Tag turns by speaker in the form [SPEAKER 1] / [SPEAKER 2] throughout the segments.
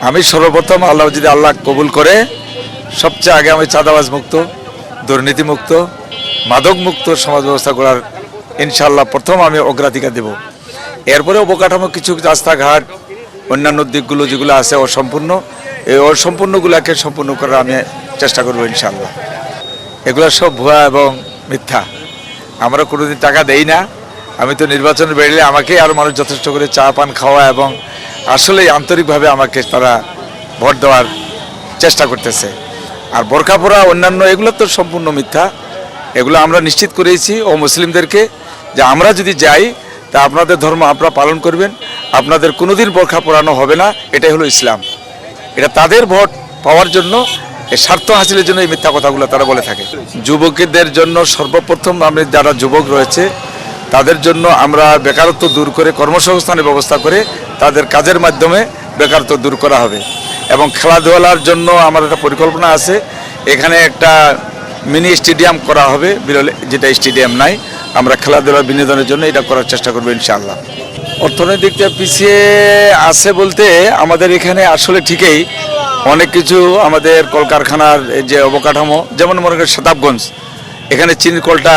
[SPEAKER 1] আমি সর্বপ্রথম আল্লাহ যদি আল্লাহ কবুল করে সবচেয়ে আগে আমি চাঁদাবাজ মুক্ত, দুর্নীতি মুক্ত, মাদক মুক্ত সমাজ ব্যবস্থা করার ইনশাআল্লাহ প্রথম আমি অগ্রাধিকার দেব। এরপরে অবকাঠামো কিছু রাস্তাঘাট অন্যান্য দিকগুলো যেগুলো আছে অসম্পূর্ণ, এই অসম্পূর্ণগুলোকে সম্পূর্ণ করার আমি চেষ্টা করব ইনশাআল্লাহ। এগুলো সব ভুয়া এবং মিথ্যা। আমরা কোনোদিন টাকা দেই না। আমি তো নির্বাচনে বেরোলে আমাকেই আরও মানুষ যথেষ্ট করে চা পান খাওয়া এবং আসলেই আন্তরিকভাবে আমাকে তারা ভোট দেওয়ার চেষ্টা করতেছে। আর বোরকা পরা অন্যান্য এগুলো তো সম্পূর্ণ মিথ্যা। এগুলো আমরা নিশ্চিত করেছি ও মুসলিমদেরকে যে আমরা যদি যাই তা আপনাদের ধর্ম আপনারা পালন করবেন, আপনাদের কোনোদিন বোরকা পরানো হবে না। এটাই হলো ইসলাম। এটা তাদের ভোট পাওয়ার জন্য, এই স্বার্থ হাসিলের জন্য এই মিথ্যা কথাগুলো তারা বলে থাকে। যুবকদের জন্য সর্বপ্রথম আমি যারা যুবক রয়েছে তাদের জন্য আমরা বেকারত্ব দূর করে কর্মসংস্থানের ব্যবস্থা করে তাদের কাজের মাধ্যমে বেকারত্ব দূর করা হবে। এবং খেলাধুলার জন্য আমার একটা পরিকল্পনা আছে। এখানে একটা মিনি স্টেডিয়াম করা হবে, বিরলে যেটা স্টেডিয়াম নাই। আমরা খেলাধুলার বিনোদনের জন্য এটা করার চেষ্টা করবো ইনশাআল্লাহ। অর্থনৈতিক দিকটা পিছিয়ে আছে বলতে আমাদের এখানে আসলে ঠিকই অনেক কিছু আমাদের কলকারখানার যে অবকাঠামো, যেমন মনে করেন শতাবগঞ্জ, এখানে চিনির কলটা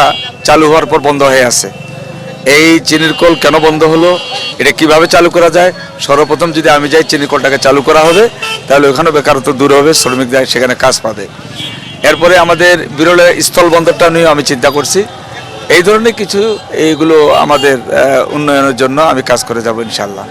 [SPEAKER 1] চালু হওয়ার পর বন্ধ হয়ে আছে। এই চিনির কল কেন বন্ধ হলো, এটা কিভাবে চালু করা যায়, সর্বপ্রথম যদি আমি যাই চিনির কলটাকে চালু করা হবে, তাহলে ওখানেও বেকারত্ব দূর হবে, শ্রমিকরা সেখানে কাজ পাবে। এরপরে আমাদের বিরলে স্থল বন্দরটা নিয়েও আমি চিন্তা করছি। এই ধরনের কিছু এইগুলো আমাদের উন্নয়নের জন্য আমি কাজ করে যাব ইনশাআল্লাহ।